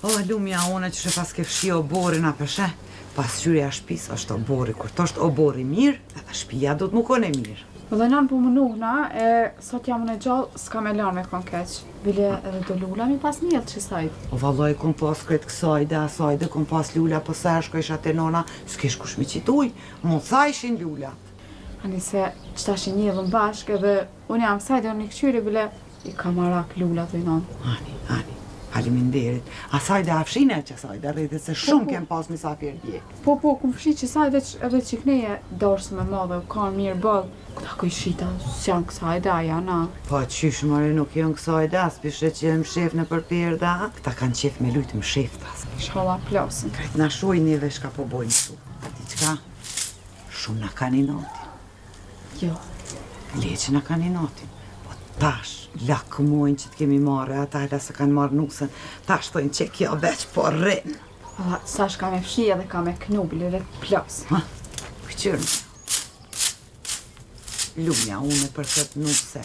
O, lumja une që pas ke fshi o borin a përshe, pas qyria shpis është o bori, kur të është o bori mirë, edhe shpia do të më kone mirë. Dhe nën po më nuhna, e sot jam në gjallë, s'ka me lanë me të kon keq. Bile edhe do lula mi pas njëllë që sajt. O valloj, kom pas këtë kësajde, asajde, kom pas lula pëse shko isha të nona, s'kesh kush mi qituj, mu tha ishin lula. Ani se qëta shi njëllën bashkë edhe unë jam sajde unë i këqyri bile i kamarak lula të i nonë. Ani, faleminderit. Asajde afshine që asajde rritit se shumë kem pas misafir dje. Po, kum fshi që sajde edhe që këneje dorës me madhe, u kanë mirë bëllë. Këta këj shita, s'janë kësajde, a jana. Po, qysh mëre nuk janë kësajde, as pishe që jem shef në përpjerda. Këta kanë qef me lujtë më sheftas. Shkolla plasën. Na shuj njëve shka po bojnë këtu. Ati qka? Shumë na kanë i natin. Jo. Leqë na kanë i natin. Po tash, lakmojnë që t'kemi marre, ata hela se kanë marrë nusën. Tash thojnë që kjo veç po rrinë. Alla, sa shka me fshi edhe ka me knu, bile plasë. Ha, pëqyrë. Lumja une për këtë nuse,